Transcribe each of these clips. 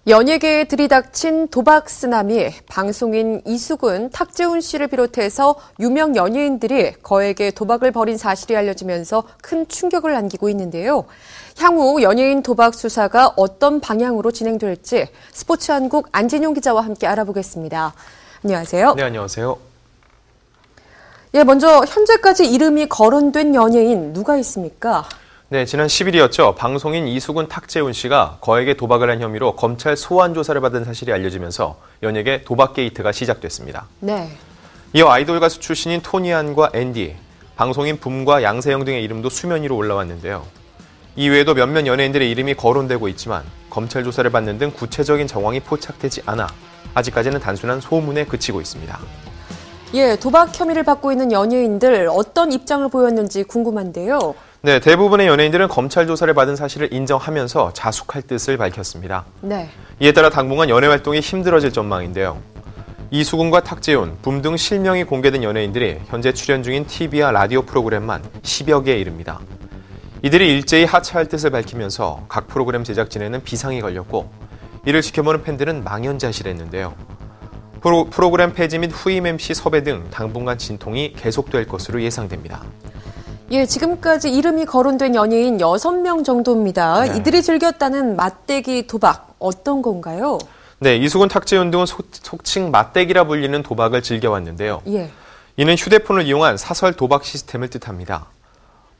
연예계에 들이닥친 도박 쓰나미, 방송인 이수근, 탁재훈 씨를 비롯해서 유명 연예인들이 거액의 도박을 벌인 사실이 알려지면서 큰 충격을 안기고 있는데요. 향후 연예인 도박 수사가 어떤 방향으로 진행될지 스포츠한국 안진용 기자와 함께 알아보겠습니다. 안녕하세요. 네, 안녕하세요. 먼저 현재까지 이름이 거론된 연예인 누가 있습니까? 네, 지난 10일이었죠. 방송인 이수근, 탁재훈 씨가 거액의 도박을 한 혐의로 검찰 소환 조사를 받은 사실이 알려지면서 연예계 도박 게이트가 시작됐습니다. 네. 이어 아이돌 가수 출신인 토니안과 앤디, 방송인 붐과 양세형 등의 이름도 수면 위로 올라왔는데요. 이외에도 몇몇 연예인들의 이름이 거론되고 있지만 검찰 조사를 받는 등 구체적인 정황이 포착되지 않아 아직까지는 단순한 소문에 그치고 있습니다. 도박 혐의를 받고 있는 연예인들 어떤 입장을 보였는지 궁금한데요. 네, 대부분의 연예인들은 검찰 조사를 받은 사실을 인정하면서 자숙할 뜻을 밝혔습니다. 네. 이에 따라 당분간 연예 활동이 힘들어질 전망인데요. 이수근과 탁재훈, 붐 등 실명이 공개된 연예인들이 현재 출연 중인 TV와 라디오 프로그램만 10여 개에 이릅니다. 이들이 일제히 하차할 뜻을 밝히면서 각 프로그램 제작진에는 비상이 걸렸고 이를 지켜보는 팬들은 망연자실했는데요. 프로그램 폐지 및 후임 MC 섭외 등 당분간 진통이 계속될 것으로 예상됩니다. 지금까지 이름이 거론된 연예인 6명 정도입니다. 네. 이들이 즐겼다는 맞대기 도박 어떤 건가요? 네, 이수근, 탁재훈 등은 속칭 맞대기라 불리는 도박을 즐겨왔는데요. 예. 이는 휴대폰을 이용한 사설 도박 시스템을 뜻합니다.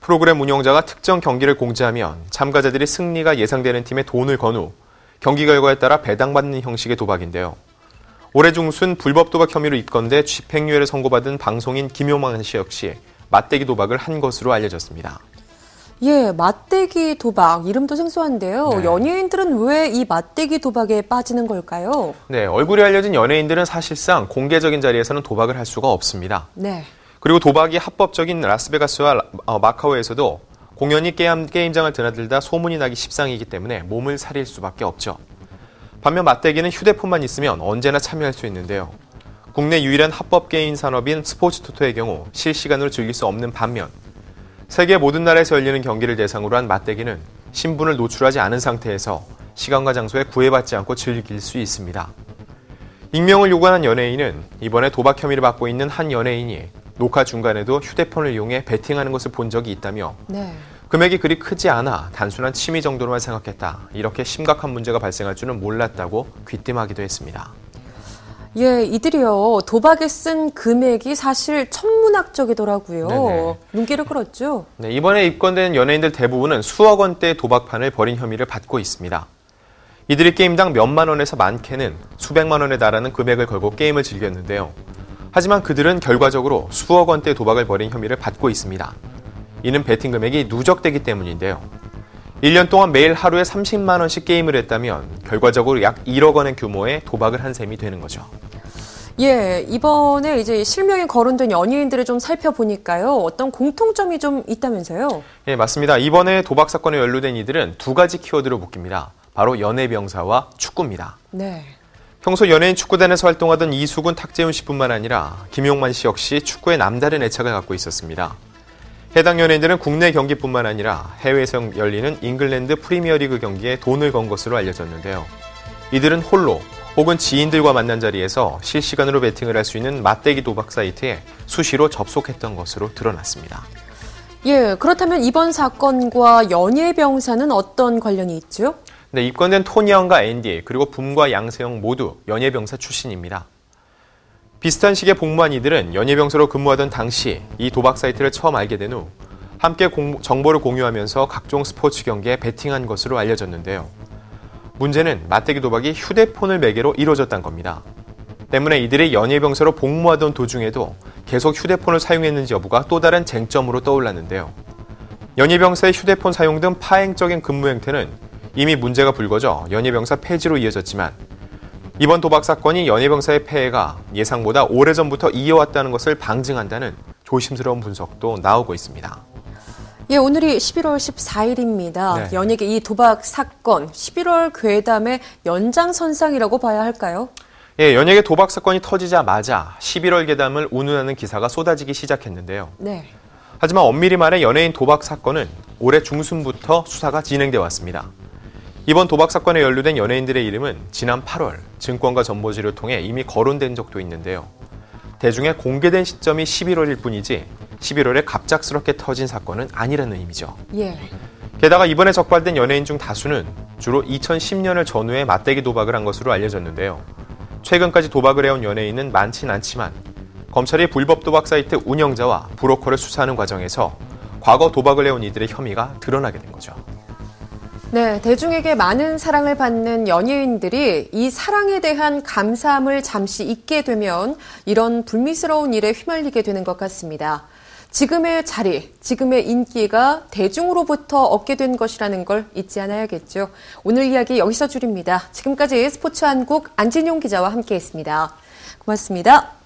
프로그램 운영자가 특정 경기를 공지하면 참가자들이 승리가 예상되는 팀에 돈을 건 후 경기 결과에 따라 배당받는 형식의 도박인데요. 올해 중순 불법 도박 혐의로 입건돼 집행유예를 선고받은 방송인 김용만 씨 역시 맞대기 도박을 한 것으로 알려졌습니다. 맞대기 도박 이름도 생소한데요. 네. 연예인들은 왜 이 맞대기 도박에 빠지는 걸까요? 네, 얼굴이 알려진 연예인들은 사실상 공개적인 자리에서는 도박을 할 수가 없습니다. 네. 그리고 도박이 합법적인 라스베가스와 마카오에서도 공연히 게임장을 드나들다 소문이 나기 십상이기 때문에 몸을 사릴 수밖에 없죠. 반면 맞대기는 휴대폰만 있으면 언제나 참여할 수 있는데요. 국내 유일한 합법 게임 산업인 스포츠 토토의 경우 실시간으로 즐길 수 없는 반면 세계 모든 나라에서 열리는 경기를 대상으로 한 맞대기는 신분을 노출하지 않은 상태에서 시간과 장소에 구애받지 않고 즐길 수 있습니다. 익명을 요구하는 연예인은 이번에 도박 혐의를 받고 있는 한 연예인이 녹화 중간에도 휴대폰을 이용해 베팅하는 것을 본 적이 있다며 네. 금액이 그리 크지 않아 단순한 취미 정도로만 생각했다. 이렇게 심각한 문제가 발생할 줄은 몰랐다고 귀띔하기도 했습니다. 이들이요. 도박에 쓴 금액이 사실 천문학적이더라고요. 네네. 눈길을 끌었죠. 네, 이번에 입건된 연예인들 대부분은 수억 원대의 도박판을 벌인 혐의를 받고 있습니다. 이들이 게임당 몇만 원에서 많게는 수백만 원에 달하는 금액을 걸고 게임을 즐겼는데요. 하지만 그들은 결과적으로 수억 원대의 도박을 벌인 혐의를 받고 있습니다. 이는 베팅 금액이 누적되기 때문인데요. 1년 동안 매일 하루에 30만 원씩 게임을 했다면 결과적으로 약 1억 원의 규모의 도박을 한 셈이 되는 거죠. 이번에 이제 실명이 거론된 연예인들을 좀 살펴보니까요. 어떤 공통점이 좀 있다면서요? 맞습니다. 이번에 도박 사건에 연루된 이들은 두 가지 키워드로 묶입니다. 바로 연예병사와 축구입니다. 네. 평소 연예인 축구단에서 활동하던 이수근, 탁재훈 씨뿐만 아니라 김용만 씨 역시 축구에 남다른 애착을 갖고 있었습니다. 해당 연예인들은 국내 경기뿐만 아니라 해외에서 열리는 잉글랜드 프리미어리그 경기에 돈을 건 것으로 알려졌는데요. 이들은 홀로 혹은 지인들과 만난 자리에서 실시간으로 베팅을 할 수 있는 맞대기 도박 사이트에 수시로 접속했던 것으로 드러났습니다. 그렇다면 이번 사건과 연예병사는 어떤 관련이 있죠? 네, 입건된 토니안과 앤디 그리고 붐과 양세형 모두 연예병사 출신입니다. 비슷한 시기에 복무한 이들은 연예병사로 근무하던 당시 이 도박 사이트를 처음 알게 된 후 함께 정보를 공유하면서 각종 스포츠 경기에 베팅한 것으로 알려졌는데요. 문제는 맞대기 도박이 휴대폰을 매개로 이루어졌다는 겁니다. 때문에 이들이 연예병사로 복무하던 도중에도 계속 휴대폰을 사용했는지 여부가 또 다른 쟁점으로 떠올랐는데요. 연예병사의 휴대폰 사용 등 파행적인 근무 행태는 이미 문제가 불거져 연예병사 폐지로 이어졌지만 이번 도박 사건이 연예병사의 폐해가 예상보다 오래전부터 이어왔다는 것을 방증한다는 조심스러운 분석도 나오고 있습니다. 오늘이 11월 14일입니다. 네. 연예계 이 도박 사건 11월 괴담의 연장선상이라고 봐야 할까요? 연예계 도박 사건이 터지자마자 11월 괴담을 운운하는 기사가 쏟아지기 시작했는데요. 네. 하지만 엄밀히 말해 연예인 도박 사건은 올해 중순부터 수사가 진행돼 왔습니다. 이번 도박 사건에 연루된 연예인들의 이름은 지난 8월 증권가 전보지를 통해 이미 거론된 적도 있는데요. 대중에 공개된 시점이 11월일 뿐이지 11월에 갑작스럽게 터진 사건은 아니라는 의미죠. 예. 게다가 이번에 적발된 연예인 중 다수는 주로 2010년을 전후에 맞대기 도박을 한 것으로 알려졌는데요. 최근까지 도박을 해온 연예인은 많진 않지만 검찰이 불법 도박 사이트 운영자와 브로커를 수사하는 과정에서 과거 도박을 해온 이들의 혐의가 드러나게 된 거죠. 네, 대중에게 많은 사랑을 받는 연예인들이 이 사랑에 대한 감사함을 잠시 잊게 되면 이런 불미스러운 일에 휘말리게 되는 것 같습니다. 지금의 자리, 지금의 인기가 대중으로부터 얻게 된 것이라는 걸 잊지 않아야겠죠. 오늘 이야기 여기서 줄입니다. 지금까지 스포츠 한국 안진용 기자와 함께했습니다. 고맙습니다.